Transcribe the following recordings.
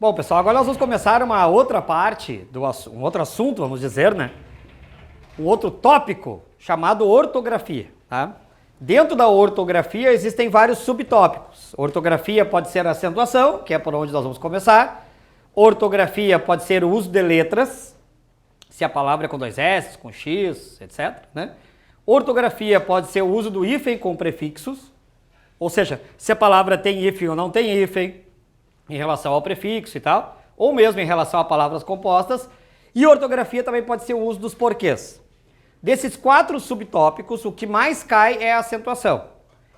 Bom, pessoal, agora nós vamos começar uma outra parte, um outro assunto, vamos dizer, né? Um outro tópico chamado ortografia, tá? Dentro da ortografia existem vários subtópicos. Ortografia pode ser a acentuação, que é por onde nós vamos começar. Ortografia pode ser o uso de letras, se a palavra é com dois S, com X, etc, né? Ortografia pode ser o uso do hífen com prefixos, ou seja, se a palavra tem hífen ou não tem hífen, em relação ao prefixo e tal, ou mesmo em relação a palavras compostas. E ortografia também pode ser o uso dos porquês. Desses 4 subtópicos, o que mais cai é a acentuação.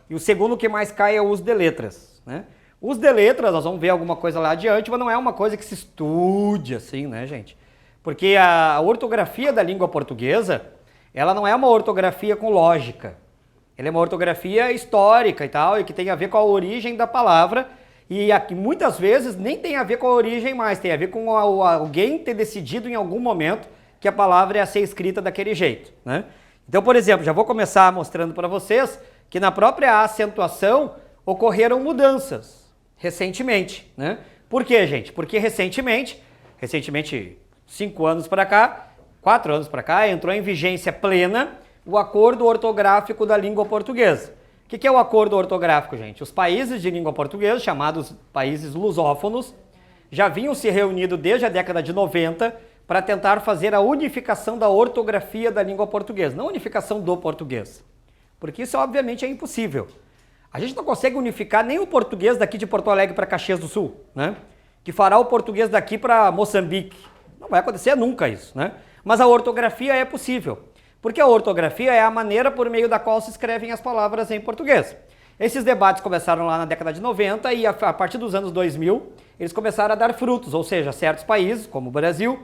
E o segundo que mais cai é o uso de letras, né? O uso de letras, nós vamos ver alguma coisa lá adiante, mas não é uma coisa que se estude assim, né, gente? Porque a ortografia da língua portuguesa, ela não é uma ortografia com lógica. Ela é uma ortografia histórica e tal, e que tem a ver com a origem da palavra. E aqui, muitas vezes nem tem a ver com a origem mais, tem a ver com alguém ter decidido em algum momento que a palavra ia ser escrita daquele jeito, né? Então, por exemplo, já vou começar mostrando para vocês que na própria acentuação ocorreram mudanças recentemente, né? Por quê, gente? Porque recentemente, 5 anos para cá, 4 anos para cá, entrou em vigência plena o Acordo Ortográfico da Língua Portuguesa. O que é o acordo ortográfico, gente? Os países de língua portuguesa, chamados países lusófonos, já vinham se reunindo desde a década de 90 para tentar fazer a unificação da ortografia da língua portuguesa, não a unificação do português, porque isso obviamente é impossível. A gente não consegue unificar nem o português daqui de Porto Alegre para Caxias do Sul, né? Que fará o português daqui para Moçambique. Não vai acontecer nunca isso, né? Mas a ortografia é possível. Porque a ortografia é a maneira por meio da qual se escrevem as palavras em português. Esses debates começaram lá na década de 90 e a partir dos anos 2000 eles começaram a dar frutos, ou seja, certos países, como o Brasil,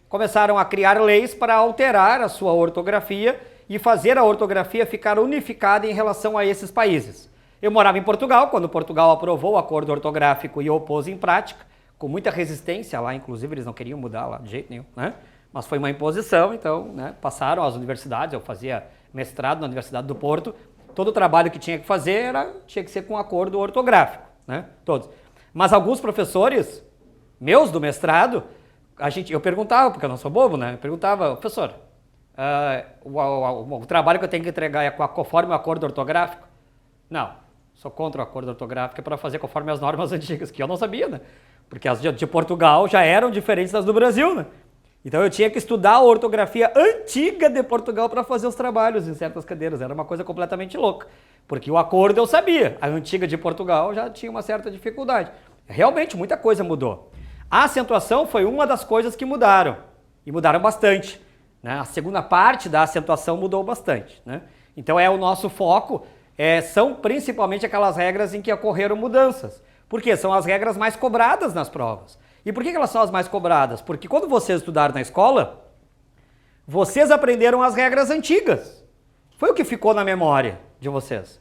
começaram a criar leis para alterar a sua ortografia e fazer a ortografia ficar unificada em relação a esses países. Eu morava em Portugal, quando Portugal aprovou o acordo ortográfico e o pôs em prática, com muita resistência lá, inclusive eles não queriam mudar lá de jeito nenhum, né? Mas foi uma imposição, então, né, passaram às universidades, eu fazia mestrado na Universidade do Porto, todo o trabalho que tinha que fazer tinha que ser com acordo ortográfico, né, todos. Mas alguns professores, meus do mestrado, eu perguntava, porque eu não sou bobo, né, eu perguntava, professor, o trabalho que eu tenho que entregar é conforme o acordo ortográfico? Não, sou contra o acordo ortográfico, é para fazer conforme as normas antigas, que eu não sabia, né, porque as de Portugal já eram diferentes das do Brasil, né. Então eu tinha que estudar a ortografia antiga de Portugal para fazer os trabalhos em certas cadeiras. Era uma coisa completamente louca. Porque o acordo eu sabia, a antiga de Portugal já tinha uma certa dificuldade. Realmente muita coisa mudou. A acentuação foi uma das coisas que mudaram. E mudaram bastante, né? A segunda parte da acentuação mudou bastante, né? Então o nosso foco são principalmente aquelas regras em que ocorreram mudanças. Por quê? São as regras mais cobradas nas provas. E por que elas são as mais cobradas? Porque quando vocês estudaram na escola, vocês aprenderam as regras antigas. Foi o que ficou na memória de vocês.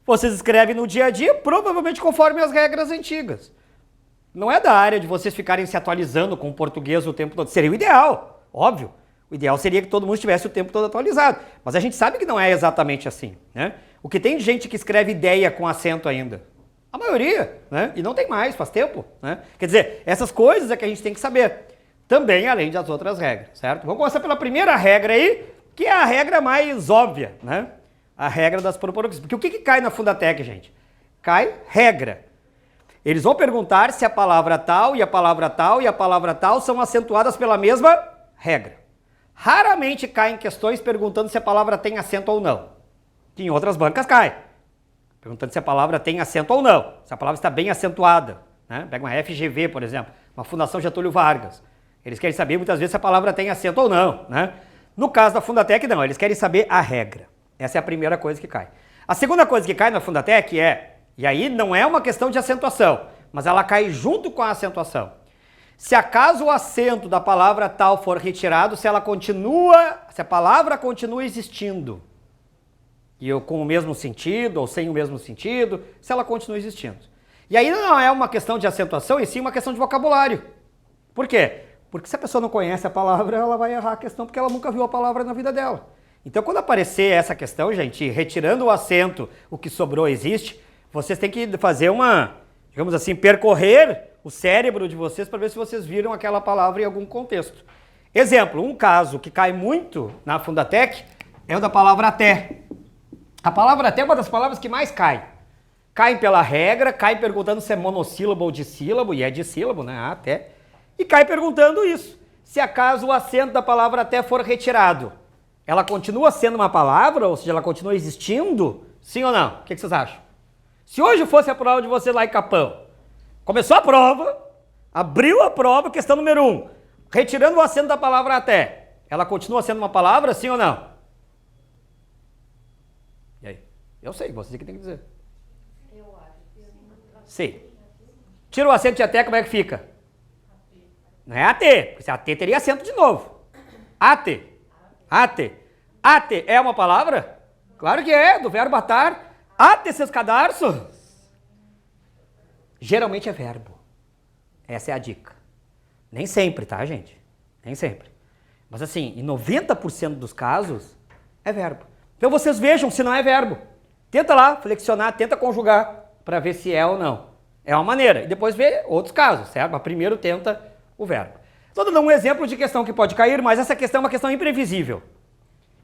Vocês escrevem no dia a dia, provavelmente conforme as regras antigas. Não é da área de vocês ficarem se atualizando com o português o tempo todo. Seria o ideal, óbvio. O ideal seria que todo mundo estivesse o tempo todo atualizado. Mas a gente sabe que não é exatamente assim, né? O que tem de gente que escreve ideia com acento ainda? A maioria, né? E não tem mais, faz tempo, né? Quer dizer, essas coisas é que a gente tem que saber. Também, além das outras regras, certo? Vamos começar pela primeira regra aí, que é a regra mais óbvia, né? A regra das proporções. Porque o que cai na Fundatec, gente? Cai regra. Eles vão perguntar se a palavra tal e a palavra tal e a palavra tal são acentuadas pela mesma regra. Raramente caem questões perguntando se a palavra tem acento ou não. Que em outras bancas cai. Perguntando se a palavra tem acento ou não, se a palavra está bem acentuada, né? Pega uma FGV, por exemplo, uma Fundação Getúlio Vargas. Eles querem saber muitas vezes se a palavra tem acento ou não, né? No caso da Fundatec, não, eles querem saber a regra. Essa é a primeira coisa que cai. A segunda coisa que cai na Fundatec e aí não é uma questão de acentuação, mas ela cai junto com a acentuação. Se acaso o acento da palavra tal for retirado, se a palavra continua existindo, e com o mesmo sentido ou sem o mesmo sentido, se ela continua existindo. E aí não é uma questão de acentuação, e sim uma questão de vocabulário. Por quê? Porque se a pessoa não conhece a palavra, ela vai errar a questão porque ela nunca viu a palavra na vida dela. Então quando aparecer essa questão, gente, retirando o acento, o que sobrou existe, vocês têm que fazer digamos assim, percorrer o cérebro de vocês para ver se vocês viram aquela palavra em algum contexto. Exemplo, um caso que cai muito na Fundatec é o da palavra até. A palavra até é uma das palavras que mais cai. Cai pela regra, cai perguntando se é monossílabo ou dissílabo, e é dissílabo, né? Até. E cai perguntando isso. Se acaso o acento da palavra até for retirado, ela continua sendo uma palavra, ou seja, ela continua existindo? Sim ou não? O que vocês acham? Se hoje fosse a prova de vocês lá em Capão, começou a prova, abriu a prova, questão número 1, retirando o acento da palavra até, ela continua sendo uma palavra, sim ou não? E aí? Eu sei, vocês aqui tem que dizer. Sim. Tira o acento de até, como é que fica? Não é AT, porque se AT teria acento de novo. AT. AT. AT é uma palavra? Claro que é, do verbo atar. AT seus cadarços. Geralmente é verbo. Essa é a dica. Nem sempre, tá, gente? Nem sempre. Mas assim, em 90% dos casos, é verbo. Então vocês vejam se não é verbo. Tenta lá, flexionar, tenta conjugar, para ver se é ou não. É uma maneira. E depois vê outros casos, certo? Mas primeiro tenta o verbo. Estou dando um exemplo de questão que pode cair, mas essa questão é uma questão imprevisível.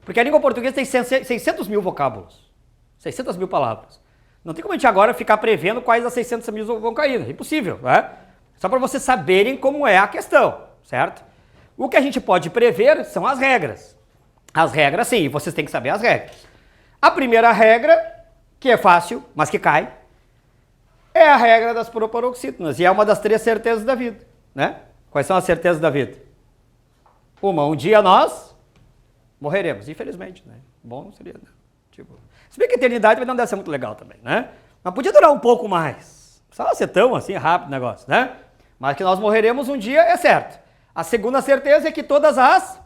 Porque a língua portuguesa tem 600 mil vocábulos. 600 mil palavras. Não tem como a gente agora ficar prevendo quais das 600 mil vão cair. É impossível, né? Só para vocês saberem como é a questão, certo? O que a gente pode prever são as regras. As regras, sim, vocês têm que saber as regras. A primeira regra, que é fácil, mas que cai, é a regra das proparoxítonas. E é uma das 3 certezas da vida, né? Quais são as certezas da vida? Um dia nós morreremos, infelizmente, né? Bom seria, né? Tipo, se bem que a eternidade não deve ser muito legal também, né? Mas podia durar um pouco mais. Não precisava ser tão assim rápido o negócio, né? Mas que nós morreremos um dia é certo. A segunda certeza é que todas as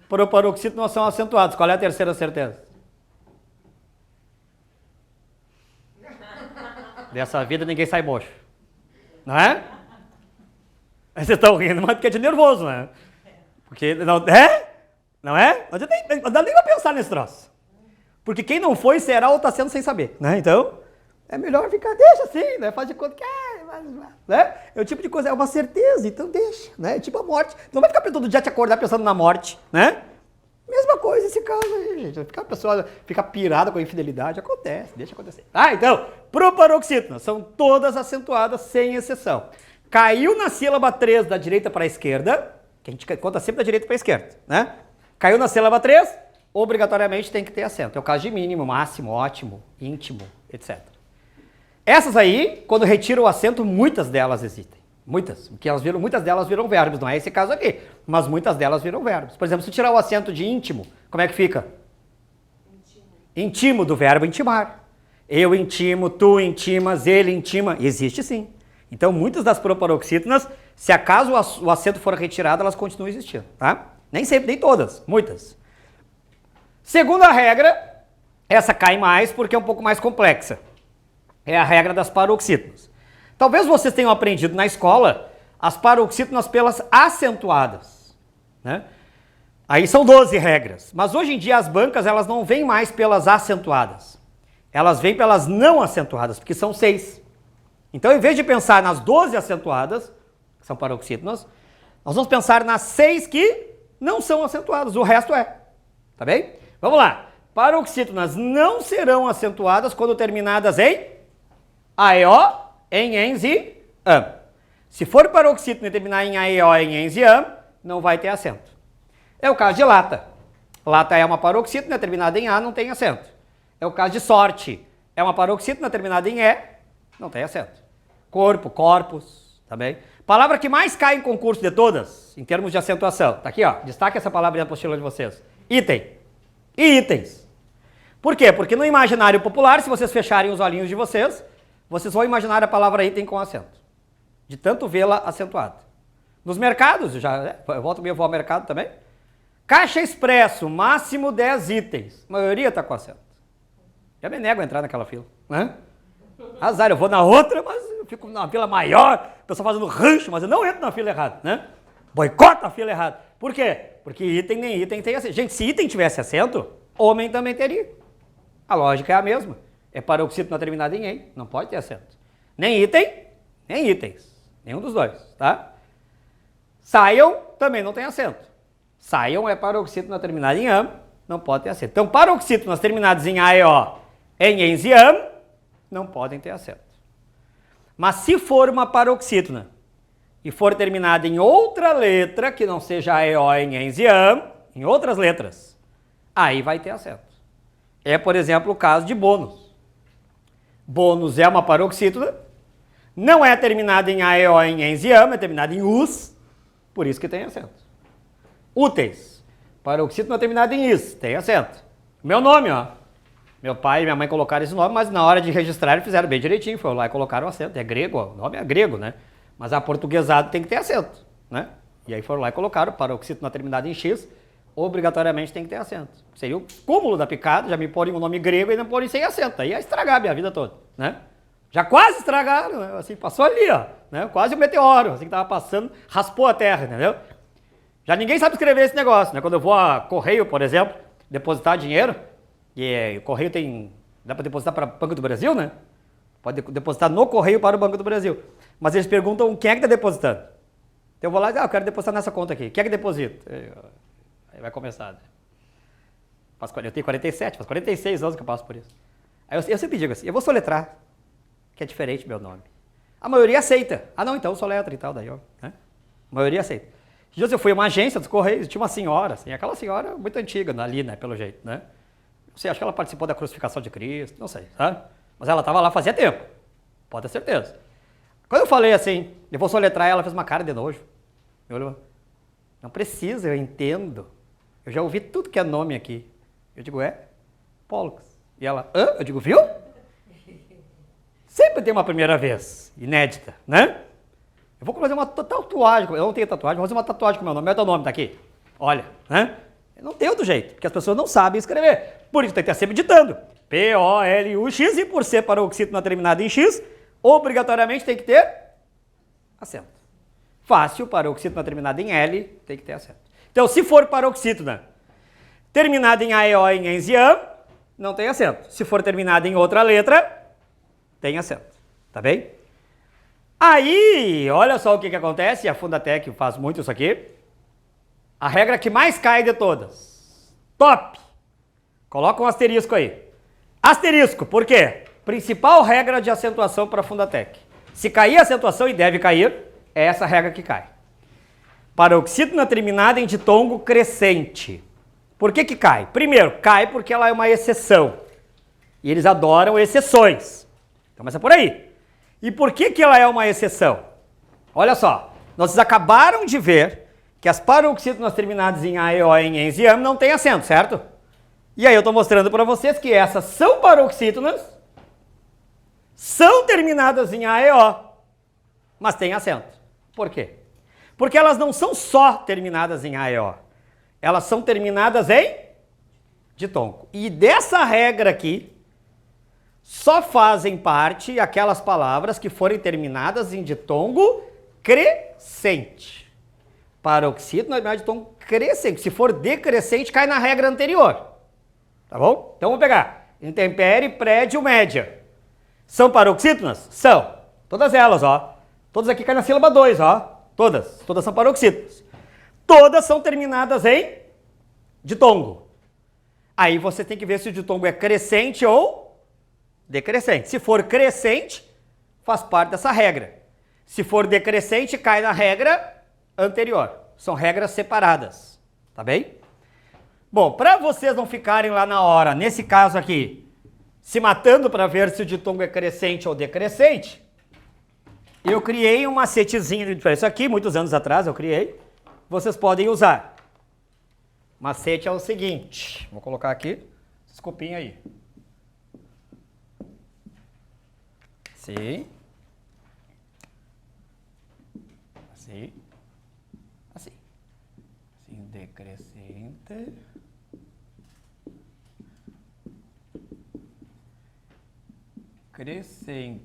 proparoxítonas são acentuadas. Qual é a terceira certeza? Dessa vida ninguém sai mocho. Não é? Vocês estão rindo, mas porque é de nervoso, né? Porque, não é? Não é? Não dá nem pra pensar nesse troço. Porque quem não foi será ou tá sendo sem saber, né? Então, é melhor ficar, deixa assim, né? Faz de conta que né? É o tipo de coisa, é uma certeza, então deixa, né? É tipo a morte. Não vai ficar todo dia te acordar pensando na morte, né? Mesma coisa esse caso aí, gente. Ficar a pessoa ficar pirada com a infidelidade, acontece, deixa acontecer. Então, proparoxítonas são todas acentuadas, sem exceção. Caiu na sílaba 3 da direita para a esquerda, que a gente conta sempre da direita para a esquerda, né? Caiu na sílaba 3, obrigatoriamente tem que ter acento. É o caso de mínimo, máximo, ótimo, íntimo, etc. Essas aí, quando retira o acento, muitas delas existem. Muitas. Porque muitas delas viram verbos, não é esse caso aqui. Mas muitas delas viram verbos. Por exemplo, se tirar o acento de íntimo, como é que fica? Intimo do verbo intimar. Eu intimo, tu intimas, ele intima. Existe sim. Então, muitas das proparoxítonas, se acaso o acento for retirado, elas continuam existindo, tá? Nem sempre, nem todas, muitas. Segunda regra, essa cai mais porque é um pouco mais complexa. É a regra das paroxítonas. Talvez vocês tenham aprendido na escola as paroxítonas pelas acentuadas, né? Aí são 12 regras, mas hoje em dia as bancas elas não vêm mais pelas acentuadas. Elas vêm pelas não acentuadas, porque são 6. Então, em vez de pensar nas 12 acentuadas, que são paroxítonas, nós vamos pensar nas 6 que não são acentuadas, o resto é. Tá bem? Vamos lá. Paroxítonas não serão acentuadas quando terminadas em AEO, em ENS e AM. Se for paroxítona e terminar em AEO, em ENS e AM, não vai ter acento. É o caso de lata. Lata é uma paroxítona terminada em A, não tem acento. É o caso de sorte. É uma paroxítona terminada em E, não tem acento. Corpo, corpus, tá bem? Palavra que mais cai em concurso de todas, em termos de acentuação. Tá aqui, ó. Destaque essa palavra na apostila de vocês. Item. E itens. Por quê? Porque no imaginário popular, se vocês fecharem os olhinhos de vocês, vocês vão imaginar a palavra item com acento. De tanto vê-la acentuada. Nos mercados, eu volto meio, vou ao mercado também. Caixa expresso, máximo 10 itens. A maioria tá com acento. Já me nego a entrar naquela fila, né? Azar, eu vou na outra, mas eu fico na fila maior, o pessoal fazendo rancho, mas eu não entro na fila errada, né? Boicota a fila errada. Por quê? Porque item nem item tem acento. Gente, se item tivesse acento, homem também teria. A lógica é a mesma. É paroxítona terminada em EM, não pode ter acento. Nem item, nem itens. Nenhum dos dois, tá? Saiam também não tem acento. Saiam é paroxítonas terminadas em am, não pode ter acento. Então, paroxítonas terminadas em a e o, em ens e am, não podem ter acento. Mas se for uma paroxítona e for terminada em outra letra, que não seja a e o, em ens e am, em outras letras, aí vai ter acento. É, por exemplo, o caso de bônus. Bônus é uma paroxítona, não é terminada em a, e o, em ens e am, é terminada em us, por isso que tem acento. Úteis. Paroxítona terminada em is, tem acento. Meu nome, ó. Meu pai e minha mãe colocaram esse nome, mas na hora de registrar eles fizeram bem direitinho, foram lá e colocaram o acento. É grego, ó. O nome é grego, né? Mas a portuguesado tem que ter acento, né? E aí foram lá e colocaram paroxítona terminada em x, obrigatoriamente tem que ter acento. Seria o cúmulo da picada, já me porem um nome grego e não porem sem acento. Aí ia estragar a minha vida toda, né? Já quase estragaram, né? Assim, passou ali, ó. Né? Quase um meteoro, assim que tava passando, raspou a terra, entendeu? Já ninguém sabe escrever esse negócio, né? Quando eu vou a correio, por exemplo, depositar dinheiro, e o correio tem... dá para depositar para o Banco do Brasil, né? Pode depositar no correio para o Banco do Brasil. Mas eles perguntam quem é que está depositando. Então eu vou lá e digo, eu quero depositar nessa conta aqui. Quem é que deposita? Aí vai começar. Né? Eu tenho 47, faz 46 anos que eu passo por isso. Aí eu sempre digo assim, eu vou soletrar, que é diferente meu nome. A maioria aceita. Ah não, então soletra e tal, daí ó. Né? A maioria aceita. Dias eu fui a uma agência dos Correios, tinha uma senhora, assim, aquela senhora muito antiga ali, né, pelo jeito, né? Não sei, acho que ela participou da crucificação de Cristo, não sei, sabe? Mas ela estava lá fazia tempo, pode ter certeza. Quando eu falei assim, eu vou soletrar, ela fez uma cara de nojo. Eu olhou, não precisa, eu entendo. Eu já ouvi tudo que é nome aqui. Eu digo, Pollux. E ela, hã? Eu digo, viu? Sempre tem uma primeira vez, inédita, né? Eu vou fazer uma tatuagem, eu não tenho tatuagem, vou fazer uma tatuagem com meu nome, meu nome tá aqui. Olha, né? Não tem outro jeito, porque as pessoas não sabem escrever. Por isso tem que estar sempre ditando. P-O-L-U-X, e por ser paroxítona terminada em X, obrigatoriamente tem que ter acento. Fácil, paroxítona terminada em L, tem que ter acento. Então, se for paroxítona terminada em A, E, O, em ens e am, não tem acento. Se for terminada em outra letra, tem acento. Tá bem? Aí, olha só o que acontece, a Fundatec faz muito isso aqui. A regra que mais cai de todas. Top! Coloca um asterisco aí. Asterisco, por quê? Principal regra de acentuação para a Fundatec. Se cair a acentuação, e deve cair, é essa regra que cai. Paroxítona terminada em ditongo crescente. Por que cai? Primeiro, cai porque ela é uma exceção. E eles adoram exceções. Então, começa por aí. E por que ela é uma exceção? Olha só, nós acabaram de ver que as paroxítonas terminadas em A, E, O, em ens e am não tem acento, certo? E aí eu estou mostrando para vocês que essas são paroxítonas, são terminadas em A, E, O, mas tem acento. Por quê? Porque elas não são só terminadas em A, E, O. Elas são terminadas em ditongo. E dessa regra aqui, só fazem parte aquelas palavras que forem terminadas em ditongo crescente. Paroxítona terminada em ditongo crescente. Se for decrescente, cai na regra anterior. Tá bom? Então vamos pegar. Intempérie, prédio, média. São paroxítonas? São. Todas elas, ó. Todas aqui caem na sílaba 2, ó. Todas. Todas são paroxítonas. Todas são terminadas em ditongo. Aí você tem que ver se o ditongo é crescente ou decrescente. Se for crescente, faz parte dessa regra. Se for decrescente, cai na regra anterior. São regras separadas. Tá bem? Bom, para vocês não ficarem lá na hora, nesse caso aqui, se matando para ver se o ditongo é crescente ou decrescente, eu criei um macetezinho de diferença aqui, muitos anos atrás eu criei. Vocês podem usar. Macete é o seguinte, vou colocar aqui, desculpinha aí. Assim. Assim. Assim. Assim, decrescente. Crescente.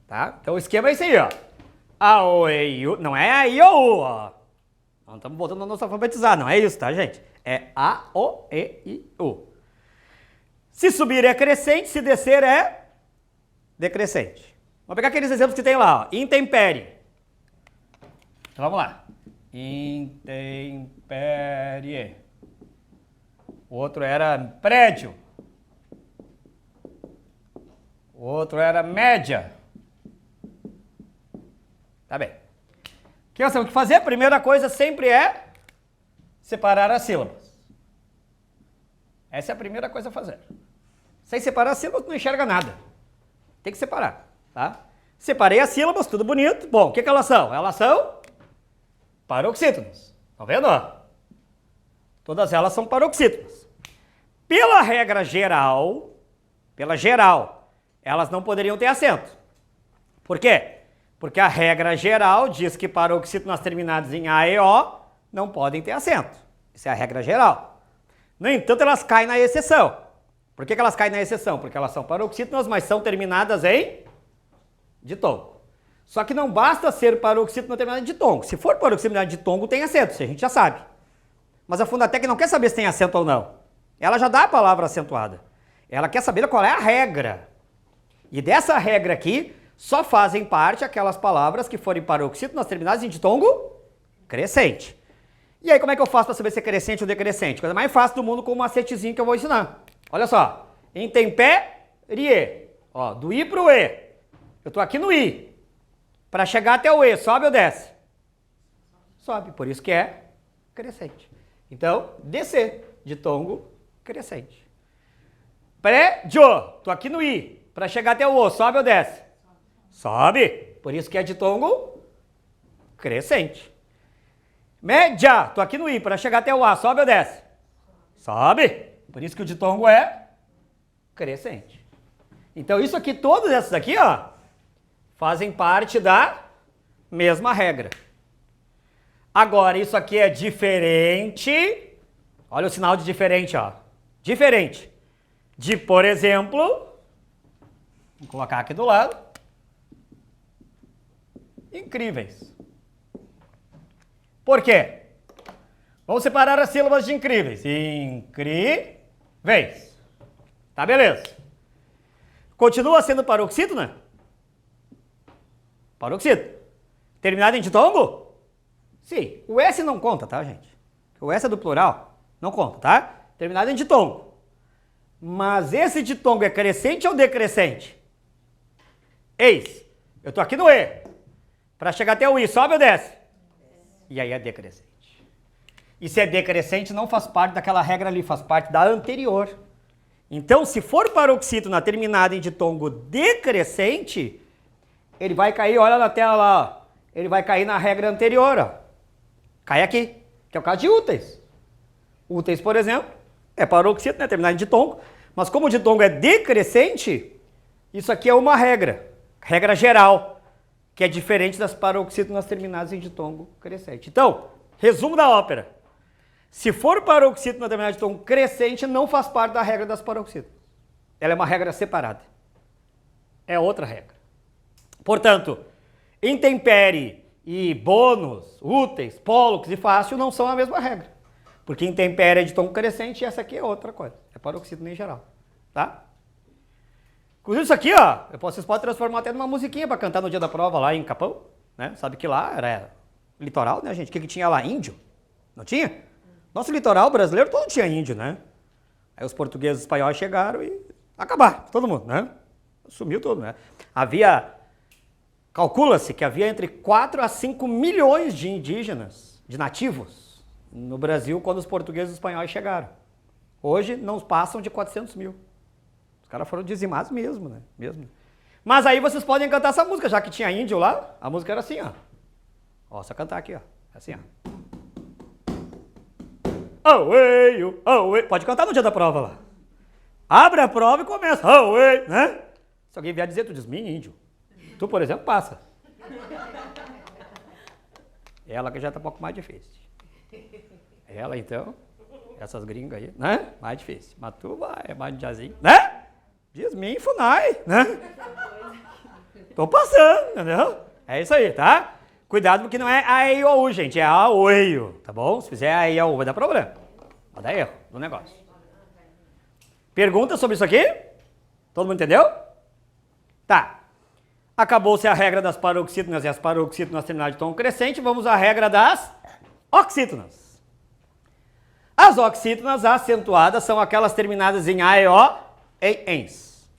Tá? Então o esquema é esse aí, ó. A, O, E, I, U. Não é A, I, O, U, ó. Não estamos voltando ao nosso alfabetizado, não é isso, tá, gente? É A, O, E, I, U. Se subir é crescente, se descer é decrescente. Vamos pegar aqueles exemplos que tem lá, ó. Intempérie. Então vamos lá. Intempérie. O outro era prédio. O outro era média. Tá bem. O que nós temos que fazer? A primeira coisa sempre é separar as sílabas. Essa é a primeira coisa a fazer. Sem separar as sílabas, não enxerga nada. Tem que separar, tá? Separei as sílabas, tudo bonito. Bom, o que elas são? Elas são paroxítonos. Estão vendo? Todas elas são paroxítonos. Pela regra geral, elas não poderiam ter acento. Por quê? Porque a regra geral diz que paroxítonos terminados em A e O não podem ter acento. Essa é a regra geral. No entanto, elas caem na exceção. Por que elas caem na exceção? Porque elas são paroxítonas, mas são terminadas em ditongo. Só que não basta ser paroxítona terminada em ditongo. Se for paroxítona terminada em ditongo, tem acento, isso a gente já sabe. Mas a Fundatec não quer saber se tem acento ou não. Ela já dá a palavra acentuada. Ela quer saber qual é a regra. E dessa regra aqui, só fazem parte aquelas palavras que forem paroxítonas terminadas em ditongo crescente. E aí, como é que eu faço para saber se é crescente ou decrescente? Coisa mais fácil do mundo com um macetezinho que eu vou ensinar. Olha só. Intempérie. Ó, do I para o E. Eu estou aqui no I. Para chegar até o E, sobe ou desce? Sobe. Por isso que é crescente. Então, descer. Ditongo crescente. Prédio. Estou aqui no I. Para chegar até o O, sobe ou desce? Sobe. Por isso que é ditongo crescente. Média. Estou aqui no I. Para chegar até o A, sobe ou desce? Sobe. Por isso que o ditongo é crescente. Então, isso aqui, todas essas aqui, ó, fazem parte da mesma regra. Agora, isso aqui é diferente. Olha o sinal de diferente, ó. Diferente de, por exemplo, vou colocar aqui do lado, incríveis. Por quê? Vamos separar as sílabas de incríveis. Incríveis. Tá, beleza. Continua sendo paroxítona? Paroxítono. Terminado em ditongo? Sim. O S não conta, tá, gente? O S é do plural. Não conta, tá? Terminado em ditongo. Mas esse ditongo é crescente ou decrescente? Eis. Eu tô aqui no E. Para chegar até o I, sobe ou desce? E aí é decrescente. E se é decrescente, não faz parte daquela regra ali, faz parte da anterior. Então, se for paroxítona terminada em ditongo decrescente, ele vai cair, olha na tela lá, ó. Ele vai cair na regra anterior, ó. Cai aqui, que é o caso de úteis. Úteis, por exemplo, é paroxítona, terminada em ditongo, mas como o ditongo é decrescente, isso aqui é uma regra geral, que é diferente das paroxítonas terminadas em ditongo crescente. Então, resumo da ópera. Se for paroxítona terminada em ditongo crescente, não faz parte da regra das paroxítonas. Ela é uma regra separada. É outra regra. Portanto, intempérie e bônus, úteis, pólux e fácil não são a mesma regra. Porque intempérie é de tom crescente e essa aqui é outra coisa. É paroxítona em geral. Tá? Inclusive isso aqui, ó, vocês podem transformar até numa musiquinha para cantar no dia da prova lá em Capão. Né? Sabe que lá era litoral, né, gente? O que tinha lá? Índio? Não tinha? Nosso litoral brasileiro todo tinha índio, né? Aí os portugueses e espanhóis chegaram e acabaram, todo mundo, né? Sumiu tudo, né? Calcula-se que havia entre 4 a 5 milhões de indígenas, de nativos, no Brasil quando os portugueses e espanhóis chegaram. Hoje não passam de 400 mil. Os caras foram dizimados mesmo, né? Mas aí vocês podem cantar essa música, já que tinha índio lá, a música era assim, ó. Ó, só cantar aqui, ó. Assim, ó. Auê, auê. Pode cantar no dia da prova lá. Abre a prova e começa. Auê, né? Se alguém vier dizer, tu diz, minha índio. Tu, por exemplo, passa. Ela que já tá um pouco mais difícil. Ela, então, essas gringas aí, né? Mais difícil. Mas tu vai, é mais de jazinho, né? Diz, minha funai, né? Tô passando, entendeu? É isso aí, tá? Cuidado porque não é a, e, o, u, gente. É a, o, e, tá bom? Se fizer a, e, o, u, vai dar problema. Vai dar erro no negócio. Pergunta sobre isso aqui? Todo mundo entendeu? Tá. Acabou-se a regra das paroxítonas e as paroxítonas terminadas de tom crescente, vamos à regra das oxítonas. As oxítonas acentuadas são aquelas terminadas em AEO e ENS.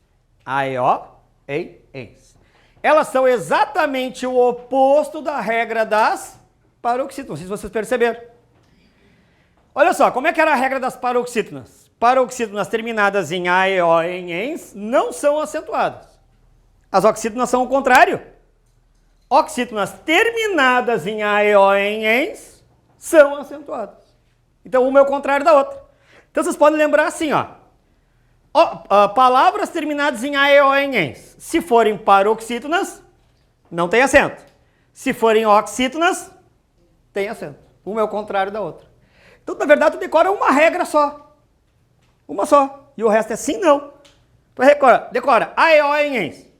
AEO e ENS. Elas são exatamente o oposto da regra das paroxítonas, não sei se vocês perceberam. Olha só, como é que era a regra das paroxítonas? Paroxítonas terminadas em AEO e em ENS não são acentuadas. As oxítonas são o contrário. Oxítonas terminadas em AEO e em ENS são acentuadas. Então, uma é o contrário da outra. Então, vocês podem lembrar assim, ó. Palavras terminadas em AEO e em ENS. Se forem paroxítonas, não tem acento. Se forem oxítonas, tem acento. Uma é o contrário da outra. Então, na verdade, tu decora uma regra só. Uma só. E o resto é sim, não. Tu decora AEO e em ENS.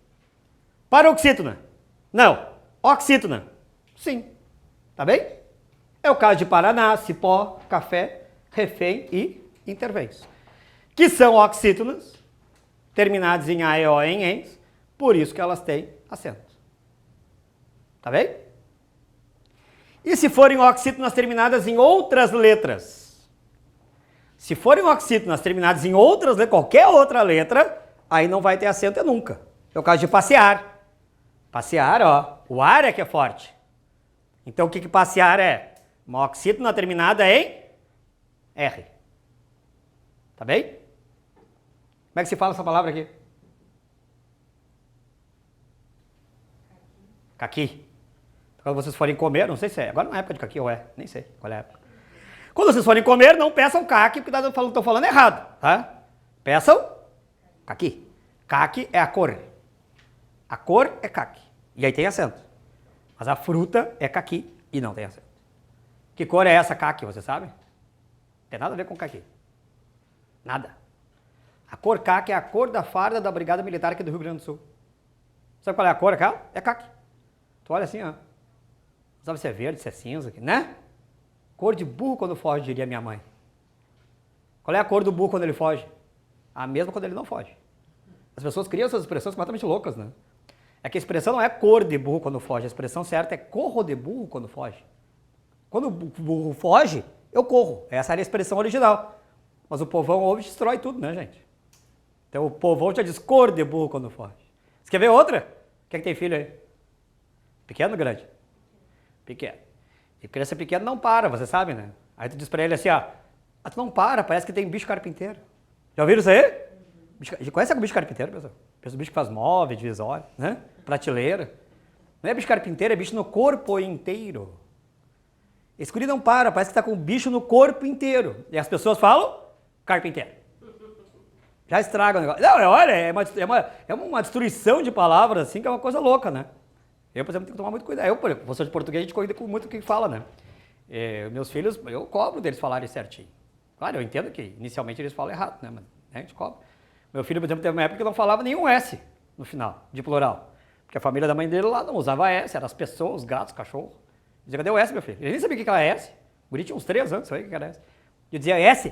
Paroxítona. Não. Oxítona. Sim. Tá bem? É o caso de Paraná, Cipó, Café, Refém e Intervens. Que são oxítonas, terminadas em AEO e em ENS, por isso que elas têm acento. Tá bem? E se forem oxítonas terminadas em outras letras? Se forem oxítonas terminadas em outras letras, qualquer outra letra, aí não vai ter acento nunca. É o caso de passear. Passear, ó, o ar é que é forte. Então, o que passear é? Uma oxítona terminada em R. Tá bem? Como é que se fala essa palavra aqui? Caqui. Quando vocês forem comer, não sei se é, agora não é época de caqui ou é, nem sei qual é a época. Quando vocês forem comer, não peçam caqui, porque estão falando errado, tá? Peçam caqui. Caqui é a cor. A cor é caqui. E aí tem acento. Mas a fruta é caqui e não tem acento. Que cor é essa caqui, você sabe? Não tem nada a ver com caqui. Nada. A cor caqui é a cor da farda da Brigada Militar aqui do Rio Grande do Sul. Sabe qual é a cor aquela? É caqui. Tu olha assim, ó. Não sabe se é verde, se é cinza, né? Cor de burro quando foge, diria minha mãe. Qual é a cor do burro quando ele foge? A mesma quando ele não foge. As pessoas criam essas expressões completamente loucas, né? É que a expressão não é cor de burro quando foge, a expressão certa é corro de burro quando foge. Quando o burro foge, eu corro. Essa era a expressão original. Mas o povão ouve e destrói tudo, né, gente? Então o povão já diz cor de burro quando foge. Você quer ver outra? Quem é que tem filho aí? Pequeno ou grande? Pequeno. E criança pequena não para, você sabe, né? Aí tu diz pra ele assim, ó, tu não para, parece que tem bicho carpinteiro. Já ouviram isso aí? Conhece o bicho carpinteiro, pessoal? Pensa o bicho que faz móveis, divisório, né? Prateleira. Não é bicho carpinteiro, é bicho no corpo inteiro. Esse guri não para, parece que tá com bicho no corpo inteiro. E as pessoas falam, carpinteiro. Já estraga o negócio. Não, olha, é uma destruição de palavras, assim, que é uma coisa louca, né? Eu, por exemplo, tenho que tomar muito cuidado. Eu, professor de português, a gente cuida com muito o que fala, né? Meus filhos, eu cobro deles falarem certinho. Claro, eu entendo que inicialmente eles falam errado, né? Mas a gente cobra. Meu filho, por exemplo, teve uma época que não falava nenhum S no final, de plural. Porque a família da mãe dele lá não usava S, eram as pessoas, os gatos, os cachorros. Eu dizia, cadê o S, meu filho? Ele nem sabia o que era S. O guri tinha uns 3 anos, sabia o que era S. Eu dizia S.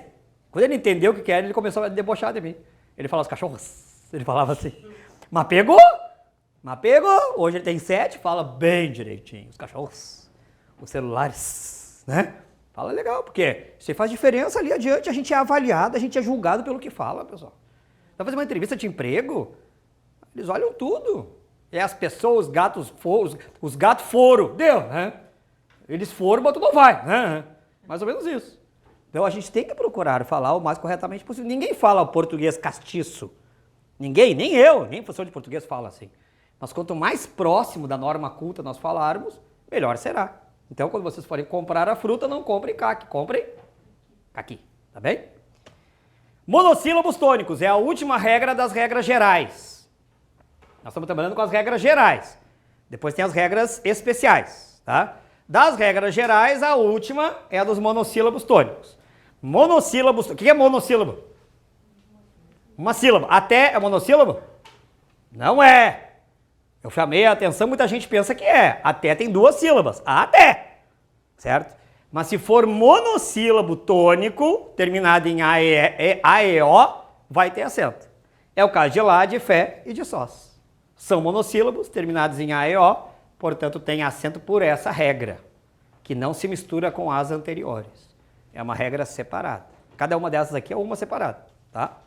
Quando ele entendeu o que era, ele começou a debochar de mim. Ele falava os cachorros, ele falava assim. Mas pegou! Hoje ele tem 7, fala bem direitinho. Os cachorros, os celulares, né? Fala legal, porque isso faz diferença ali adiante. A gente é avaliado, a gente é julgado pelo que fala, pessoal. Vai fazer uma entrevista de emprego, eles olham tudo. É as pessoas, os gatos foram, deu, né? Eles foram, mas tu não vai, né? Mais ou menos isso. Então a gente tem que procurar falar o mais corretamente possível. Ninguém fala o português castiço. Ninguém, nem eu, nem professor de português fala assim. Mas quanto mais próximo da norma culta nós falarmos, melhor será. Então quando vocês forem comprar a fruta, não comprem caqui, comprem caqui, tá bem? Monossílabos tônicos é a última regra das regras gerais. Nós estamos trabalhando com as regras gerais. Depois tem as regras especiais, tá? Das regras gerais, a última é a dos monossílabos tônicos. Monossílabos, o que é monossílabo? Uma sílaba. Até é monossílabo? Não é. Eu chamei a atenção, muita gente pensa que é. Até tem 2 sílabas. Até. Certo? Mas se for monossílabo tônico, terminado em AEO, vai ter acento. É o caso de lá, de fé e de sós. São monossílabos terminados em A e O, portanto tem acento por essa regra, que não se mistura com as anteriores. É uma regra separada. Cada uma dessas aqui é uma separada, tá?